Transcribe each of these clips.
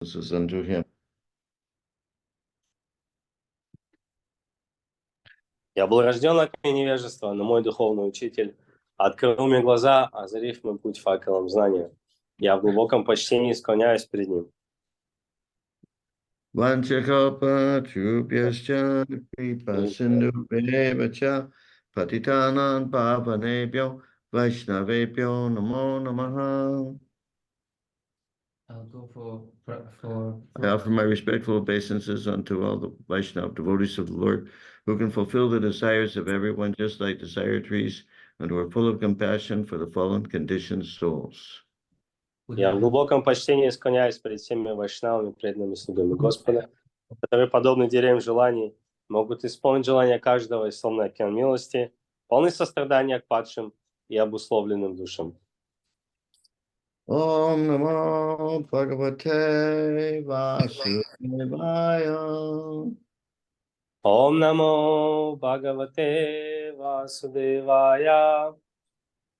is unto him. Я был рожден на камне невежества, но мой духовный учитель открыл мне глаза, озарив мой путь факелом знания. Я в глубоком почтении склоняюсь перед ним. Vanchakalpa chubhyascha kripa sindhu bevacha patitanan pavanebhyo vaishnavebhyo namo namaha. I'll go for I offer my respectful obeisances unto all the Vaishnava devotees of the Lord, who can fulfill the desires of everyone, just like desire trees, and who are full of compassion for the fallen conditioned souls. Я в глубоком почтении склоняюсь перед всеми вайшнавами, преданными слугами Господа, которые, подобны деревьям желаний, могут исполнить желания каждого и словно океан милости, полны сострадания к падшим и обусловленным душам. Om Namo Bhagavate Vasudevaya. Om Namo Bhagavate Vasudevaya.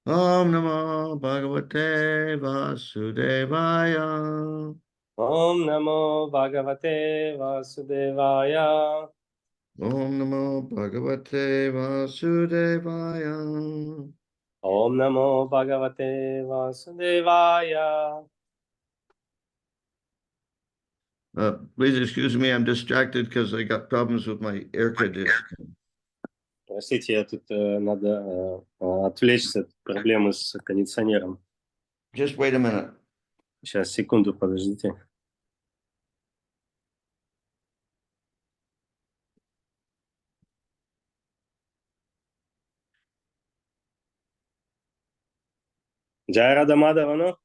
Om Namo Bhagavate Vasudevaya. Om Namo Bhagavate Vasudevaya. Om Namo Bhagavate Vasudevaya. Om Namo Bhagavate Vasudevaya. Please excuse me, I'm distracted because I got problems with my air conditioning. Простите, тут надо отвлечься от проблемы с кондиционером. Just wait a minute. Сейчас, секунду, подождите. Джай Рада Мадава, no?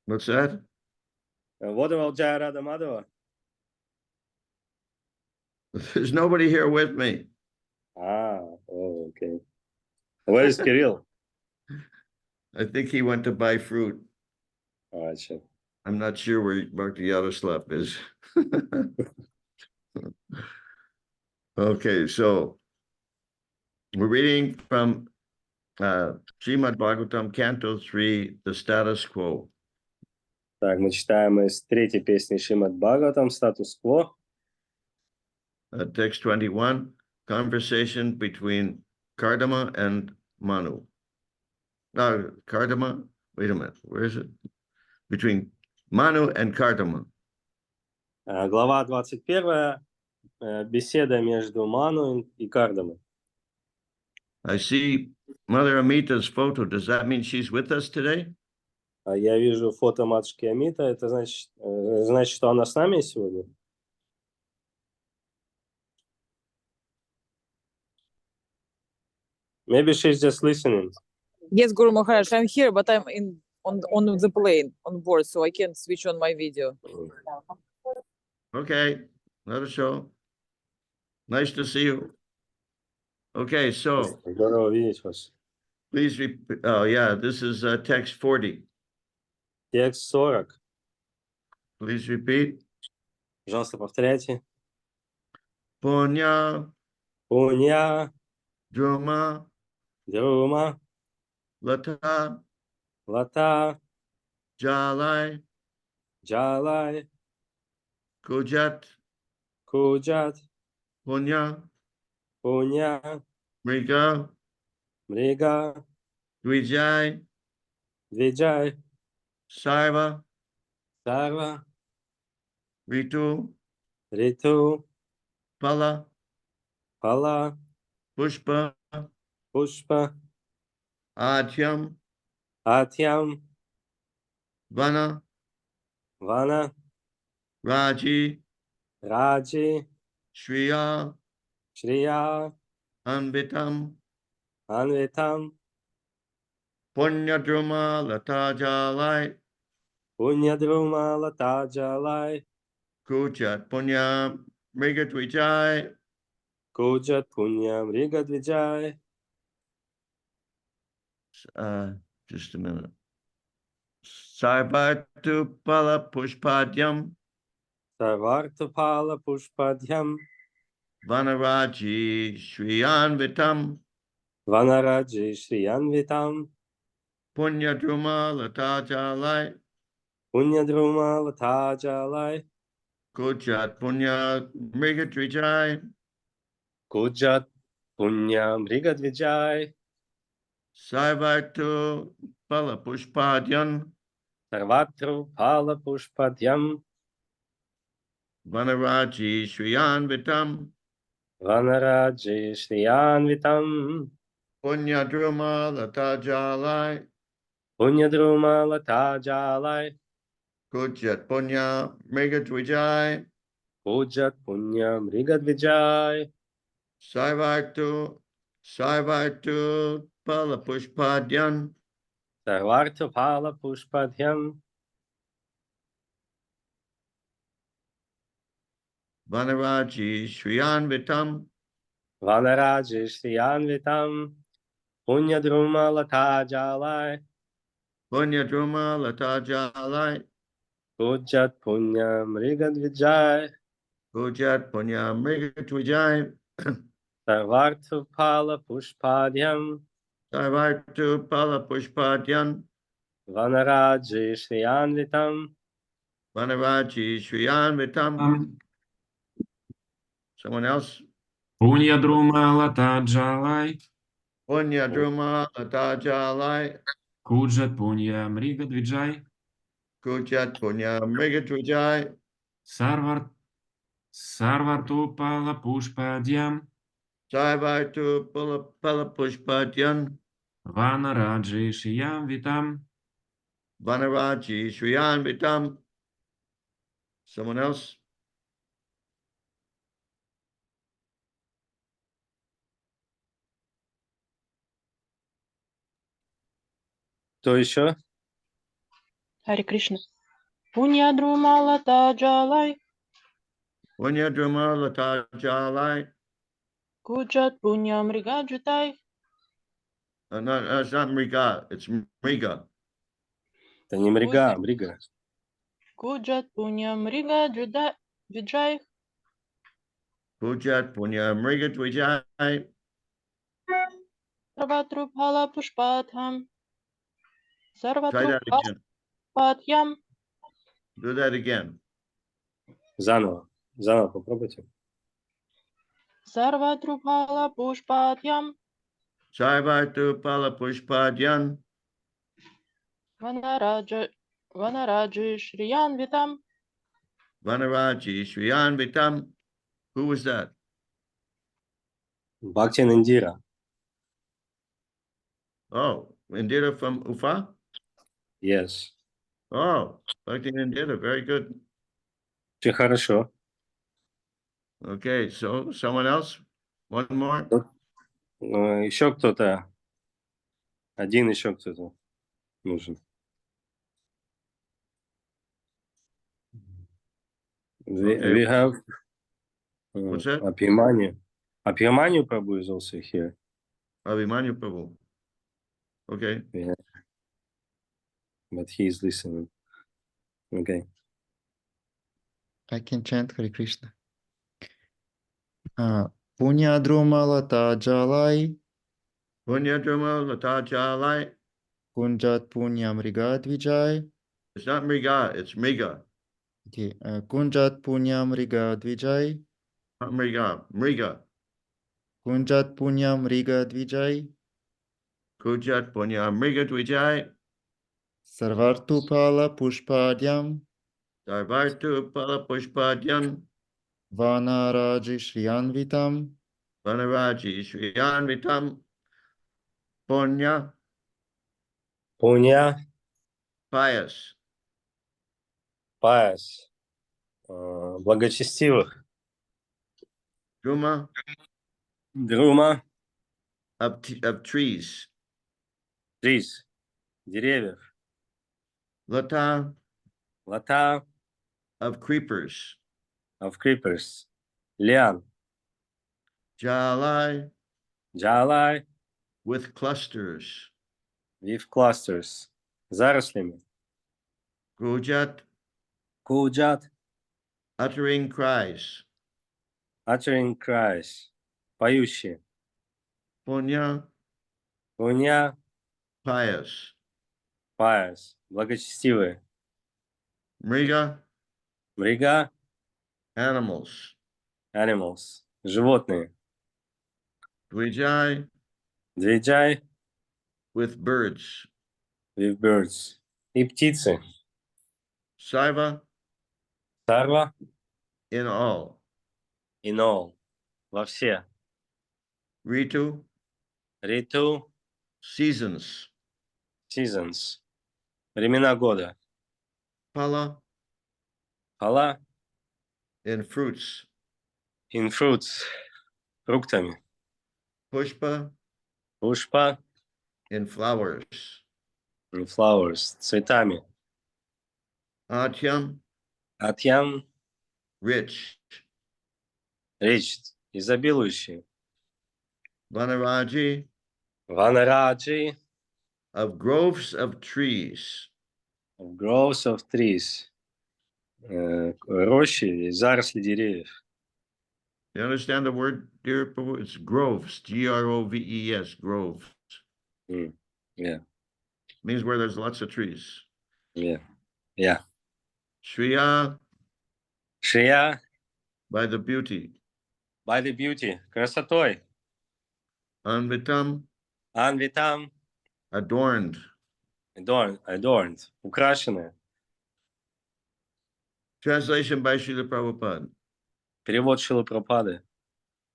What's that? What about Jai Radha Madhava? There's nobody here with me. Oh, okay. Where is Kirill? I think he went to buy fruit. Sure. I'm not sure where Bhakti Yaroslav is. Okay, so we're reading from Srimad Bhagavatam, Canto 3, The Status Quo. Так, мы читаем из третьей песни Шримад Бхагаватам «Статус-кво». Text 21, conversation between Kardama and Manu. No, Kardama, wait a minute, where is it? Between Manu and Kardama. Глава 21. Беседа между Ману и Кардамой. I see Mother Amita's photo. Does that mean she's with us today? Я вижу фото матушки Амита. Это значит, что она с нами сегодня? Maybe she's just listening. Yes, Guru Maharaj, I'm here, but I'm on the plane on board, so I can't switch on my video. Okay, let us show. Nice to see you. Okay, so Здорово видеть вас. please repeat. Oh, yeah, this is text 40. Текст 40. Please repeat. Пожалуйста, повторяйте. Punya, Пунья, Druma, Друма, Lata, Лата, Jalai, Джалай, Kujat, Куджат, Punya, Пунья, Mriga, Мрига, Dwijai, Виджай, Sarva, Сарва, Ritu, Риту, Pala, Пала, Pushpa, Пушпа, Adyam, Атьям, Vana, Вана, Raji, Раджи, Shriya, Шрия, Anvitam, Анвитам, Punya Druma, Lata Jalai, Пуньядрума, Лата, Джалай, Kujat, Punya, Mriga Dwijai, Куджат, Пунья, Мрига, Двиджай, just a minute. Sarvatu Pala Pushpadyam, Савартупала, Пушпадьям, Vanaraji Shriyanvitam, Ванараджи, Шриянвитам, Punya Druma Lata Jalai, Punya-druma Lata-jalai, Kujat Punya Mrigadvijay, Kujat Punya-mrigadvijay, Saivatu Palapushpadyan, Sarvatru Phala-pushpadhyam, Vanaraji Shriyan Vitam, Vanaraji Shriyanvitam, Punya Druma Latajalai, Punya-druma Lata-jalai, Kujat Punya Mrigadvijay, Kujat Punya-mrigadvijay, Saivatu Palapushpadyan, Sarvarthu Phala-pushpadhyam, Vanaraji Shriyan Vitam, Vanaraji Shriyanvitam, Punya-druma Lata-jalai, Punya Druma Latajalai, Kujat Punya-mrigadvijay, Kujat Punya Mrigadvijay, Sarvarthu Phala-pushpadhyam, Saivatu Palapushpadyan, Vanaraji Shriyanvitam, Vanaraji Shriyan Vitam. Someone else? Punya-druma Lata-jalai, Punya Druma Latajalai, Kujat Punya-mrigadvijay, Kujat Punya Mrigadvijay, Sarvartu Phala-pushpadhyam, Saivatu Palapushpadyan, Vanaraji Shriyanvitam, Vanaraji Shriyan Vitam. Someone else? Кто еще? Харе Кришна. Punya-druma Lata-jalai, Punya Druma Latajalai. Kujat Punya-mrigadvijay, No, it's not Mriga, it's Mriga. Это не Мрига, а Мрига. Kujat Punya-mrigadvijay, Kujat Punya Mrigadvijay, Sarvatru Phala-pushpadhyam, try Sarvatru that again. Phala-pushpadhyam, Do that again. Заново. Заново попробуйте. Sarvatru Phala-pushpadhyam, Saivatu Palapushpadyan, Vanaraji Shriyanvitam, Vanaraji Shriyan Vitam. Who was that? Бхактин Индира. Oh, Indira from Ufa? Yes. Oh, Bhakti Indira, very good. Очень хорошо. Okay, so someone else? One more? Еще кто-то. Один еще кто-то нужен. We have What's that? Abhimanyu. Abhimanyu Prabhu is also here. Abhimanyu Prabhu. Okay. Yeah. But he is listening. Okay. I can chant Hare Krishna. Punya-druma Lata-jalai, Punya Druma Latajalai. Kunjat Punya-mrigadvijay. It's not Mriga, it's Mriga. Okay. Kunjat Punya-mrigadvijay, Not Mriga, Mriga. Kunjat Punya-mrigadvijay, Kujat Punya Mrigadvijay. Sarvartu Phala-pushpadhyam, Sarvartu Palapushpadyan, Vanaraji Shriyanvitam, Vanaraji Shriyan Vitam, Punya, Punya, pious, Pious. Благочестивых. Druma, Друма. of trees, Trees. Деревьев. Lata, Лата. of creepers, Of creepers. Лиан. Jalai, Джалай. with clusters, With clusters. Зарослями. Gujat, Куджат. uttering cries, Uttering cries. Поющие. Punya, Пуня. pious, Pious. Благочестивые. Mriga, Мрига, animals. animals, животные. Dvijai, Двиджай, with birds. with birds. И птицы. Saiva, Сарва, in all. in all. Во все. Ritu, Риту, seasons. seasons. Времена года. Pala, Фала, in fruits. in fruits. Фруктами. Pushpa, Пушпа, in flowers. in flowers. Цветами. Atyam, Атьям, rich. речь. Изобилующий. Vanaraji, Ванараджи, of groves of trees. groves of trees. Рощи и заросли деревьев. You understand the word, dear Prabhu? It's groves, Groves, groves. Yeah, Means where there's lots of trees. yeah, yeah. Shriya, Шия, by the beauty. by the beauty. Красотой. Anvitam, Анвитам, adorned. adorned. Украшенная. Translation by Srila Prabhupada. Перевод Шилы Прабхупады.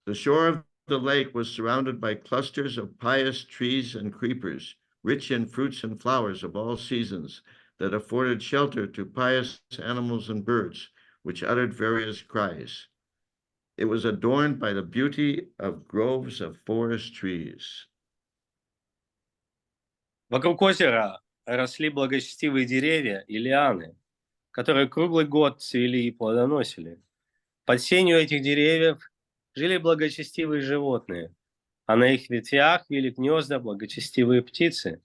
The shore of the lake was surrounded by clusters of pious trees and creepers, rich in fruits and flowers of all seasons, that afforded shelter to pious animals and birds, which uttered various cries. It was adorned by the beauty of groves of forest trees. Вокруг озера росли благочестивые деревья и лианы, которые круглый год цвели и плодоносили. Под сенью этих деревьев жили благочестивые животные, а на их ветвях вили гнезда благочестивые птицы,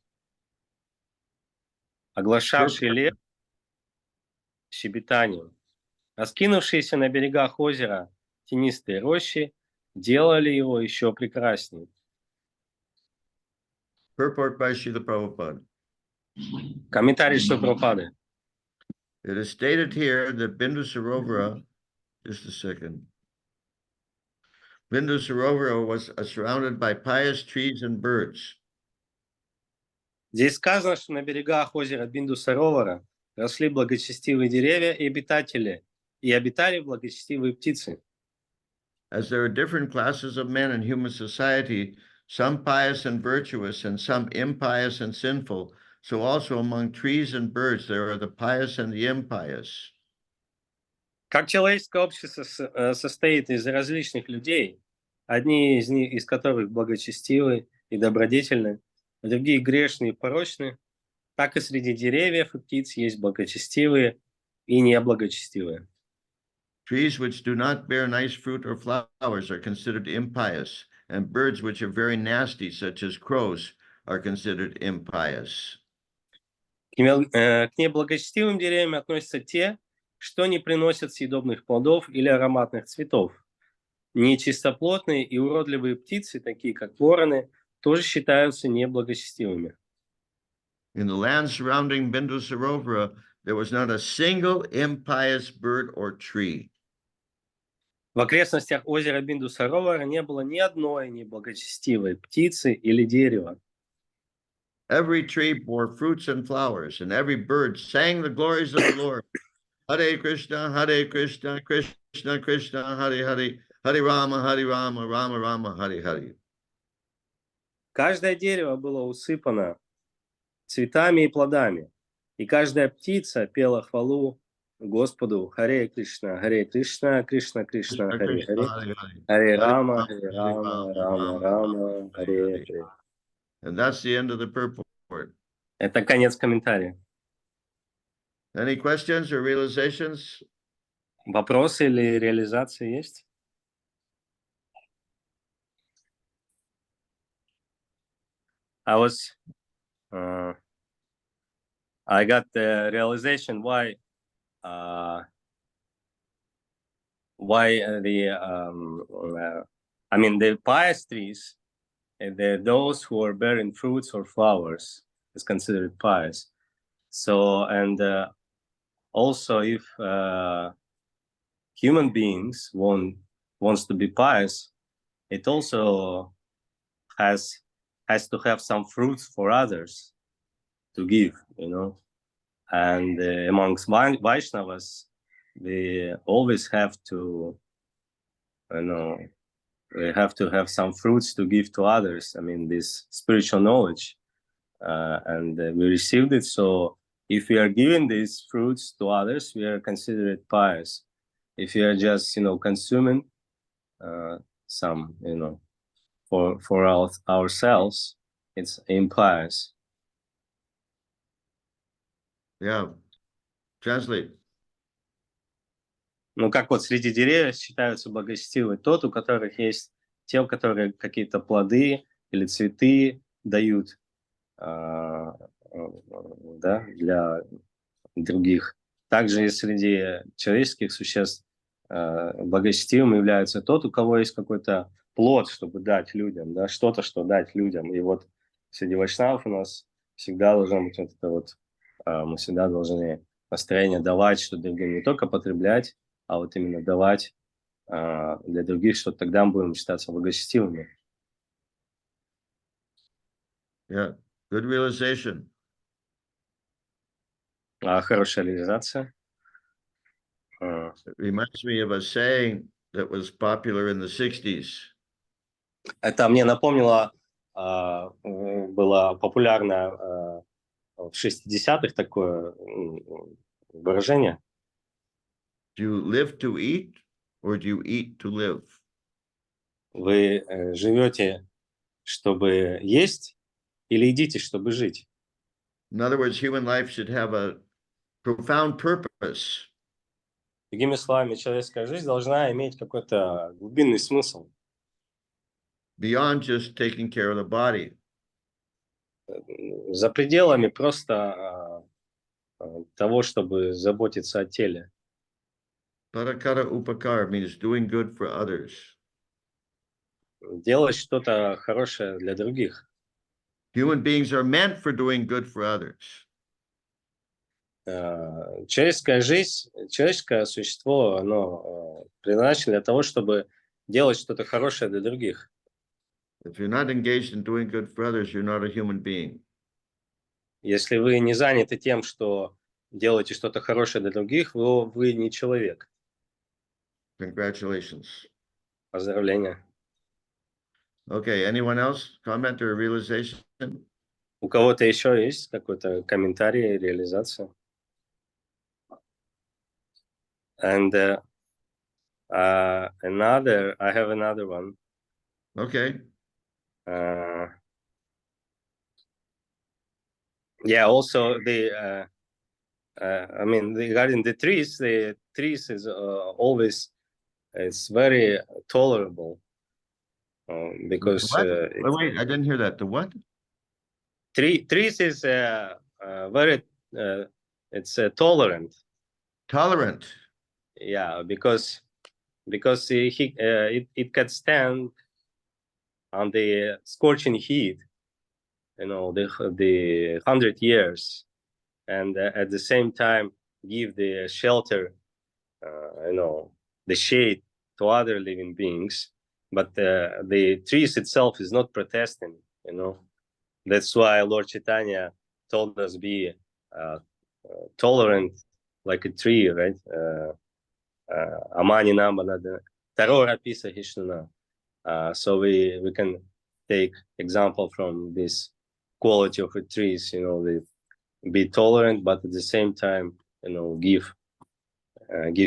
оглашавшие лес щебетанием. Раскинувшиеся на берегах озера тенистые рощи делали его еще прекраснее. Purport by Srila Prabhupada. Комментарий Шилы Прабхупады. It is stated here that Bindu Sarovara, just a second. Bindu Sarovara was surrounded by pious trees and birds. Здесь сказано, что на берегах озера Бинду-Саровара росли благочестивые деревья и обитали благочестивые птицы. As there are different classes of men in human society, some pious and virtuous, and some impious and sinful, so also among trees and birds there are the pious and the impious. Как человеческое общество состоит из различных людей, одни из которых благочестивы и добродетельны, а другие грешные и порочны, так и среди деревьев и птиц есть благочестивые и неблагочестивые. Trees which do not bear nice fruit or flowers are considered impious, and birds which are very nasty, such as crows, are considered impious. К неблагочестивым деревьям относятся те, что не приносят съедобных плодов или ароматных цветов. Нечистоплотные и уродливые птицы, такие как вороны, тоже считаются неблагочестивыми. In the land surrounding Bindu Sarovara, there was not a single impious bird or tree. В окрестностях озера Бинду-Саровара не было ни одной неблагочестивой птицы или дерева. Every tree bore fruits and flowers, and every bird sang the glories of the Lord. Hare Krishna, Krishna Krishna, Hare Hare, Hare Rama, Rama Rama, Hare Hare. Каждое дерево было усыпано цветами и плодами, и каждая птица пела хвалу Господу. Харе Кришна, Кришна Кришна, Харе Харе, Харе Рама, Рама Рама, Харе Харе. And that's the end of the purport. Это конец комментария. Any questions or realizations? Вопросы или реализации есть? I got the realization why the pious trees, those who are bearing fruits or flowers is considered pious. So, and also, if human beings wants to be pious, it also has to have some fruits for others to give, you know. And amongst Vaishnavas, we always have to, you know, we have to have some fruits to give to others. I mean, this spiritual knowledge, and we received it. So if we are giving these fruits to others, we are considered pious. If we are just, you know, consuming some, you know, for ourselves, it's impious. Yeah. Translate. Ну, как вот среди деревьев считаются благочестивый тот, у которых есть те, у которых какие-то плоды или цветы дают, да, для других. Также и среди человеческих существ благочестивым является тот, у кого есть какой-то плод, чтобы дать людям, да, что-то, что дать людям. И вот среди вайшнавов у нас всегда должно быть вот это вот, мы всегда должны настроение давать, что другим, не только потреблять, а вот именно давать для других, что тогда мы будем считаться благочестивыми. Yeah. Good realization. Хорошая реализация. It reminds me of a saying that was popular in the 60s. Это мне напомнило, было популярно в 60-х такое выражение. Do you live to eat or do you eat to live? Вы живете, чтобы есть, или едите, чтобы жить? In other words, human life should have a profound purpose. Другими словами, человеческая жизнь должна иметь какой-то глубинный смысл. Beyond just taking care of the body. За пределами просто того, чтобы заботиться о теле. Parakara upakar means doing good for others. Делать что-то хорошее для других. Human beings are meant for doing good for others. Человеческая жизнь, человеческое существо, оно предназначено для того, чтобы делать что-то хорошее для других. If you're not engaged in doing good for others, you're not a human being. Если вы не заняты тем, что делаете что-то хорошее для других, вы не человек. Congratulations. Поздравления. Okay, anyone else? Comment or realization? У кого-то еще есть какой-то комментарий, реализация? And I have another one. Okay. Yeah, also I mean, regarding the trees is always, it's very tolerable because What? Wait, I didn't hear that. The what? trees is very it's tolerant. Tolerant. Yeah, because it can stand on the scorching heat, you know, the 100 years, and at the same time give the shelter, you know, the shade to other living beings. But the trees itself is not protesting, you know. That's why Lord Chaitanya told us be tolerant like a tree, right? Amani Nambanada Tarora Pisa Hishnuna. So we can take example from this quality of the trees, you know, they be tolerant, but at the same time, you know, give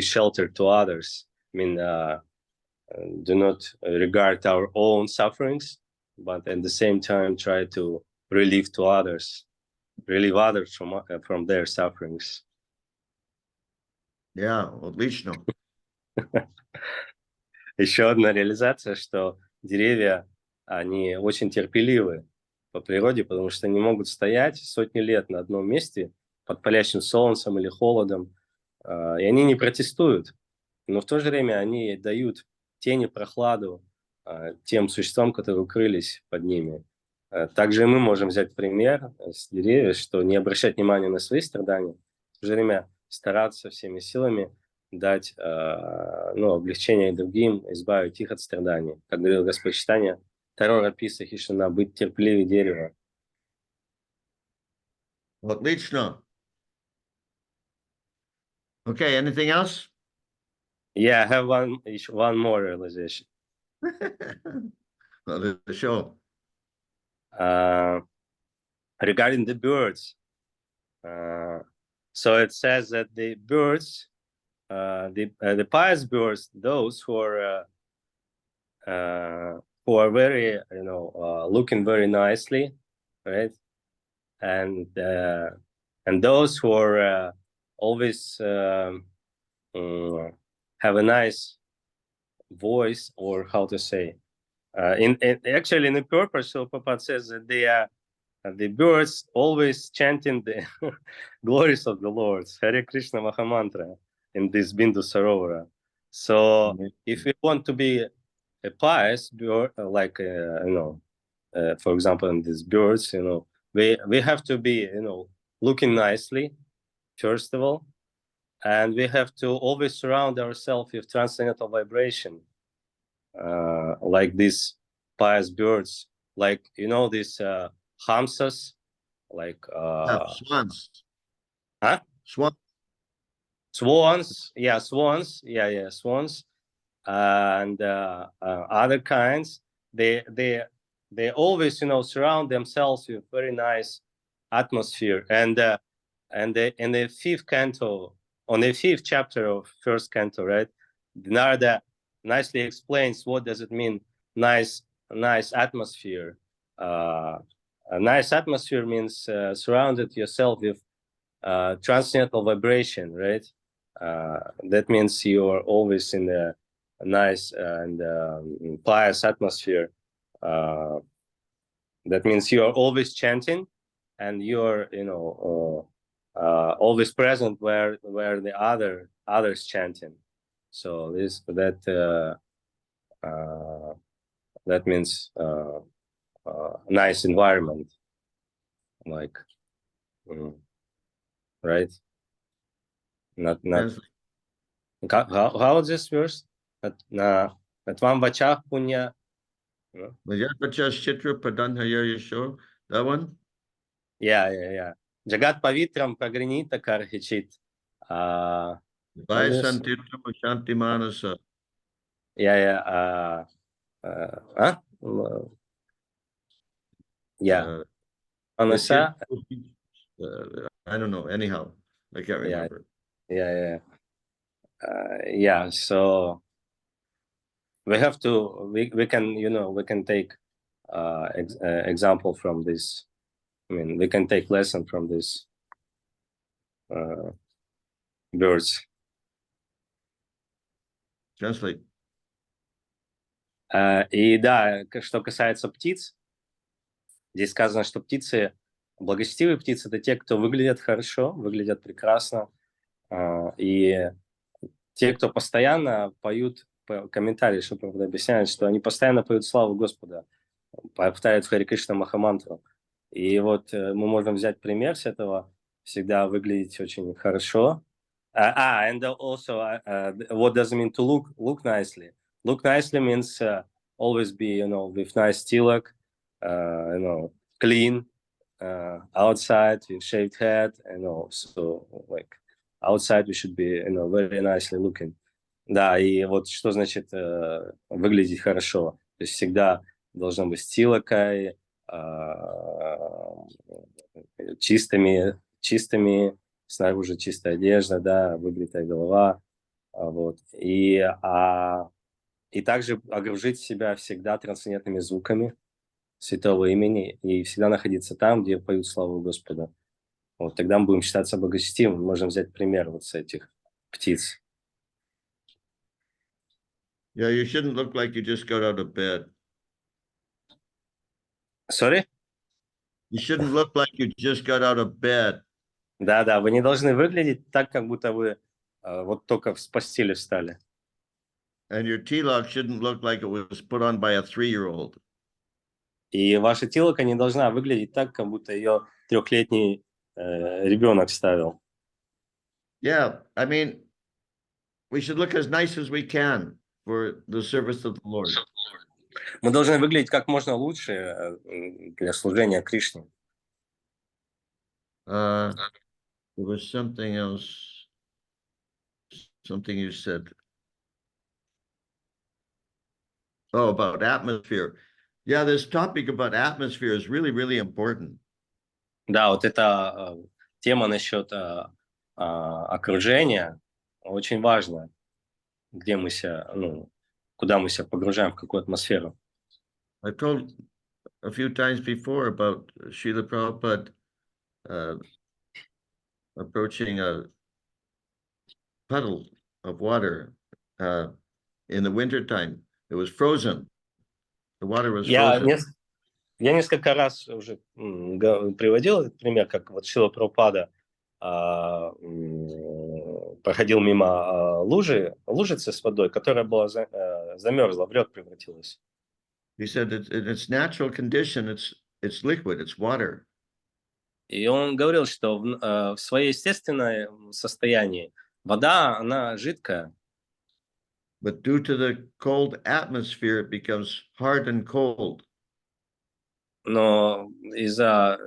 shelter to others. I mean, do not regard our own sufferings, but at the same time try to relieve others from their sufferings. Yeah, отлично. Еще одна реализация, что деревья, они очень терпеливы по природе, потому что они могут стоять сотни лет на одном месте под палящим солнцем или холодом, и они не протестуют, но в то же время они дают тень и прохладу тем существам, которые укрылись под ними. Также и мы можем взять пример с деревьев, что не обращать внимания на свои страдания, в то же время стараться всеми силами дать облегчение другим, избавить их от страданий. Как говорил Господь читания, Тарора Писа Хишина, быть терпеливее дерева. Отлично. Okay, anything else? Yeah, I have one more realization. The show. Regarding the birds. So it says that the birds, the pious birds, those who are very, looking very nicely, right? And those who are always have a nice voice, or how to say, actually in the purpose, so Prabhupada says that they are the birds always chanting the glories of the Lord, Hare Krishna Mahamantra, in this Bindu Sarovara. So if we want to be a pious bird, for example, in these birds, we have to be, looking nicely, first of all, and we have to always surround ourselves with transcendental vibration, like these pious birds, like, these hamsas, like Swans. huh? Swans. Swans, swans, and other kinds. They always, surround themselves with very nice atmosphere. And in the fifth canto, on the fifth chapter of first canto, right, Narada nicely explains what does it mean, nice atmosphere. A nice atmosphere means surrounded yourself with transcendental vibration, right? That means you are always in a nice and pious atmosphere. That means you are always chanting, and you are, always present where the others chanting. So that means nice environment, like, right? Not how is this verse? Na Natvam Vachah Punya. Chitra Pradhan Hayar Yasho. That one? Yeah. Jagat Pavitram Pagrinita Karhichit. Vayasan Tirtha Shanti Manasa. Yeah. Manasa. I don't know. Anyhow, I can't remember. Yeah. So we have to. We can take example from this. I mean, we can take lesson from this birds. Translate. И да, что касается птиц, здесь сказано, что птицы, благочестивые птицы, это те, кто выглядят хорошо, выглядят прекрасно, и те, кто постоянно поют, комментарии, что правда объясняют, что они постоянно поют славу Господа, повторяют Харе Кришна Махамантру. И вот мы можем взять пример с этого, всегда выглядеть очень хорошо. And also, what does it mean to look nicely? Look nicely means always be, with nice tilak, clean, outside with shaved head, so like outside we should be, very nicely looking. Да, и вот что значит выглядеть хорошо. То есть всегда должно быть с тилакой, чистыми, снаружи чистая одежда, да, выбритая голова, вот. И также окружить себя всегда трансцендентными звуками святого имени и всегда находиться там, где поют славу Господа. Вот тогда мы будем считаться благочестивыми. Можем взять пример вот с этих птиц. Yeah, you shouldn't look like you just got out of bed. Sorry? You shouldn't look like you just got out of bed. Да, вы не должны выглядеть так, как будто вы вот только с постели встали. And your tilak shouldn't look like it was put on by a 3-year-old. И ваша тилока не должна выглядеть так, как будто ее 3-летний ребенок ставил. Yeah, I mean, we should look as nice as we can for the service of the Lord. Мы должны выглядеть как можно лучше для служения Кришне. There was something else, something you said. Oh, about atmosphere. Yeah, this topic about atmosphere is really, really important. Да, вот эта тема насчет окружения очень важна, где мы себя, ну, куда мы себя погружаем, в какую атмосферу. I've told a few times before about Srila Prabhupada approaching a puddle of water in the wintertime. It was frozen. The water was Я frozen. несколько раз уже приводил этот пример, как вот Шрила Прабхупада проходил мимо лужицы с водой, которая была замерзла, в лед превратилась. He said that in its natural condition, it's liquid, it's water. И он говорил, что в своей естественном состоянии вода, она жидкая, But due to the cold atmosphere, it becomes hard and cold. но из-за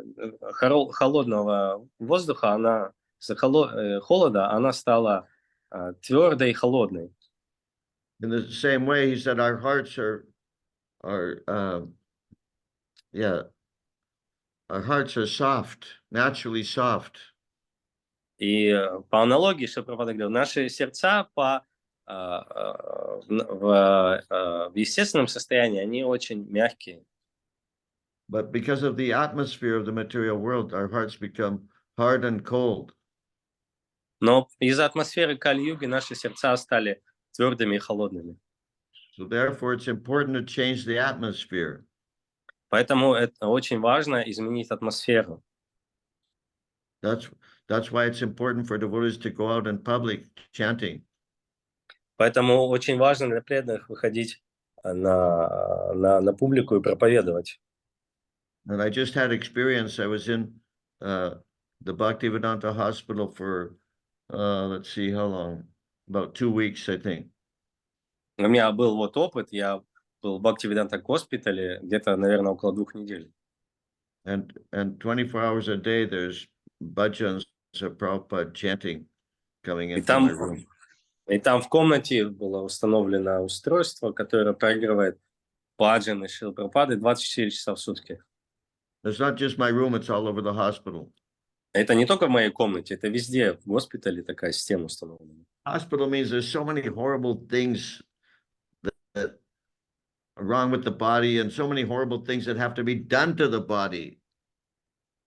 холодного воздуха, из-за холода, она стала твердой и холодной. In the same way, he said our hearts are yeah, our hearts are soft, naturally soft. И по аналогии, что Прабхупада говорил, наши сердца в естественном состоянии, они очень мягкие. But because of the atmosphere of the material world, our hearts become hard and cold. Но из-за атмосферы Кали-юги наши сердца стали твердыми и холодными. So therefore, it's important to change the atmosphere. Поэтому это очень важно изменить атмосферу. That's why it's important for devotees to go out in public chanting. Поэтому очень важно для преданных выходить на публику и проповедовать. And I just had experience. I was in the Bhaktivedanta hospital for, let's see how long, about 2 weeks, I think. У меня был вот опыт, я был в Бхактивиданта госпитале где-то, наверное, около 2 недель. And 24 hours a day, there's bhajans of Prabhupada chanting coming И into my room. там в комнате было установлено устройство, которое проигрывает баджаны Шрилы Прабхупады 24 часа в сутки. It's not just my room, it's all over the hospital. Это не только в моей комнате, это везде, в госпитале такая система установлена. Hospital means there's so many horrible things that are wrong with the body and so many horrible things that have to be done to the body.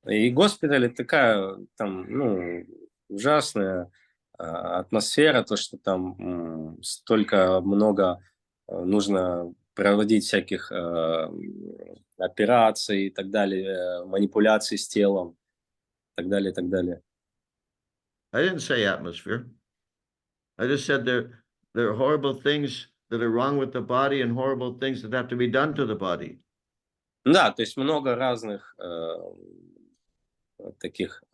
И госпиталь это такая там, ну, ужасная атмосфера, то, что там столько много нужно проводить всяких операций и так далее, манипуляций с телом, и так далее, и так далее. I didn't say atmosphere. I just said there are horrible things that are wrong with the body and horrible things that have to be done to the body. Да, то есть много разных таких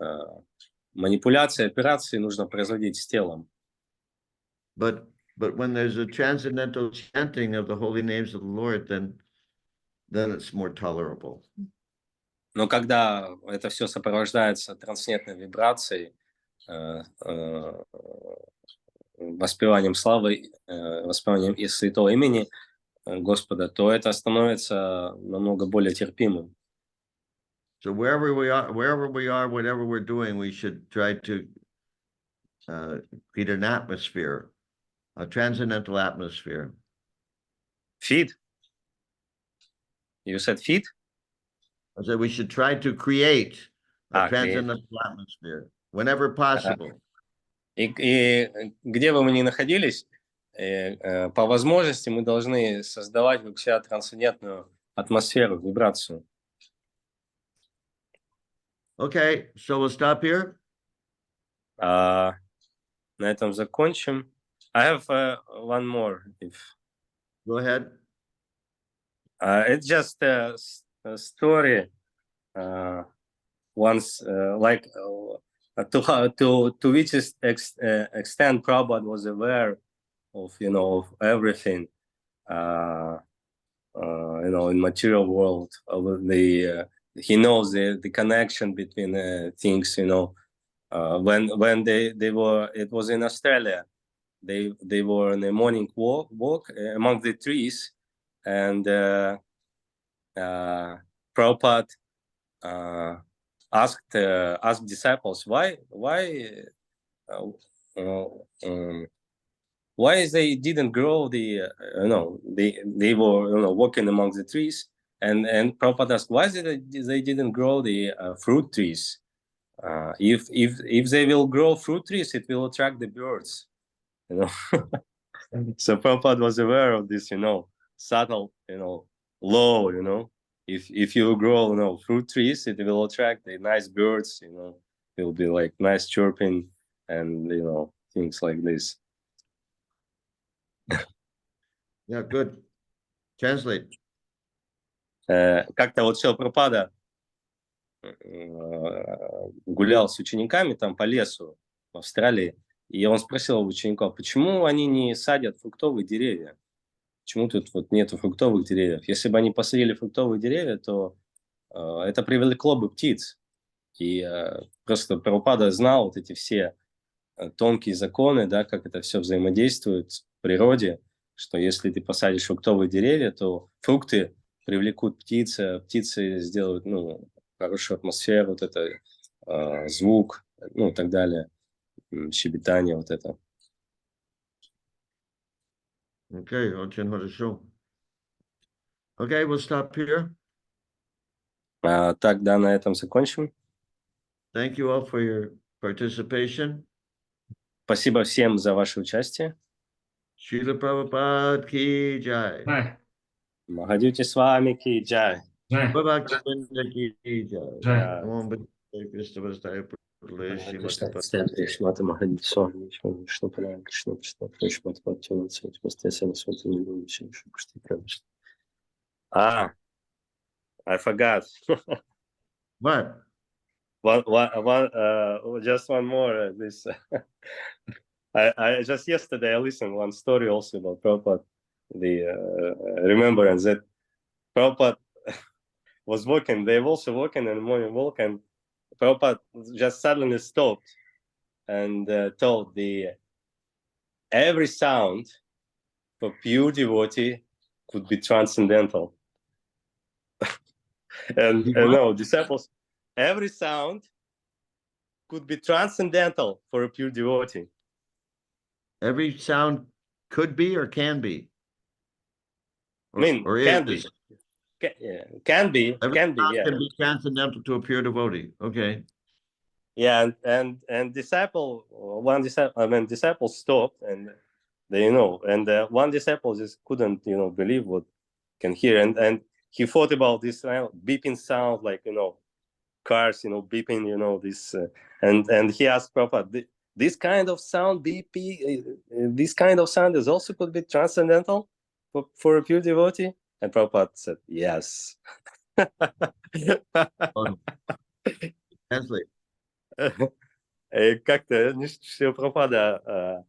манипуляций, операций нужно производить с телом. But when there's a transcendental chanting of the holy names of the Lord, then it's more tolerable. Но когда это все сопровождается трансцендентной вибрацией, воспеванием славы, воспеванием из святого имени Господа, то это становится намного более терпимым. So wherever we are, whatever we're doing, we should try to create an atmosphere, a transcendental atmosphere. Feed? You said feed? I said we should try to create a Create. transcendental atmosphere whenever possible. И где бы мы ни находились, по возможности мы должны создавать вокруг себя трансцендентную атмосферу, вибрацию. Okay, so we'll stop here. На этом закончим. I have one more. Go ahead. It's just a story. Once, like to which extent Prabhupada was aware of of everything, in material world, of he knows the connection between things, when they were, it was in Australia, they were on a morning walk among the trees, and Prabhupada asked disciples uh, uh, um, why they didn't grow the they were walking among the trees, and Prabhupada asked why they didn't grow the fruit trees. If they will grow fruit trees, it will attract the birds. So Prabhupada was aware of this, subtle, law. If you grow, fruit trees, it will attract the nice birds. It will be like nice chirping, and things like this. Yeah, good. Translate. Как-то вот Шрила Прабхупада гулял с учениками там по лесу в Австралии, и он спросил у учеников, почему они не садят фруктовые деревья? Почему тут вот нету фруктовых деревьев? Если бы они посадили фруктовые деревья, то это привлекло бы птиц. И просто Прабхупада знал вот эти все тонкие законы, да, как это все взаимодействует в природе, что если ты посадишь фруктовые деревья, то фрукты привлекут птиц, птицы сделают, хорошую атмосферу, вот это звук, и так далее, щебетание вот это. Okay, очень хорошо. Okay, we'll stop here. Так, да, на этом закончим. Thank you all for your participation. Спасибо всем за ваше участие. Srila Prabhupada ki jai. Жай. Махадюти с вами, ки джай. Жай. Bhaktivinoda ki jai. Жай. Om Krishna Vasudaya Purle Кришна, Srimati Кришна, Кришна, Махадюти с вами, Кришна, Кришна, Кришна, Кришна, Кришна, Кришна, Кришна, I forgot. What? Just one more. This I just yesterday I listened one story also about Prabhupada. The remembrance that Prabhupada was walking. They were also walking in the morning walk, and Prabhupada just suddenly stopped and told every sound for pure devotee could be transcendental. and no, disciples, every sound could be transcendental for a pure devotee. Every sound could be or can be? I mean, Or can is. be. Can be, Every can be, sound yeah. can be transcendental to a pure devotee. Okay. Yeah, and disciple stopped, and and one disciple just couldn't believe what can hear, and he thought about this beeping sound, like cars beeping, this and he asked Prabhupada, this kind of sound this kind of sound is also could be transcendental for a pure devotee, and Prabhupada said yes. Translate. И как-то Шрила Прабхупада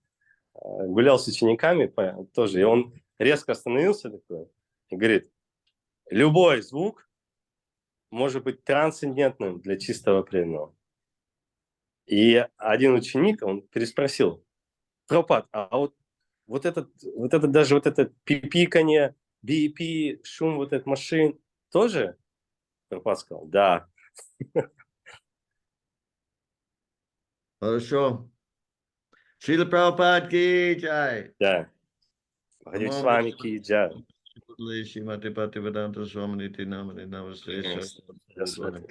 гулял с учениками тоже, и он резко остановился такой и говорит, любой звук может быть трансцендентным для чистого преданного. И один ученик, он переспросил, Прабхупад, а вот этот даже вот это пипиканье, BP, шум вот этот машин тоже? Прабхупад сказал, да. Хорошо. Srila Prabhupada ki jai. Да. Махадюти с вами, ки джай. Srimati Bhaktivedanta Swami Niti Namani Namaste. Кришна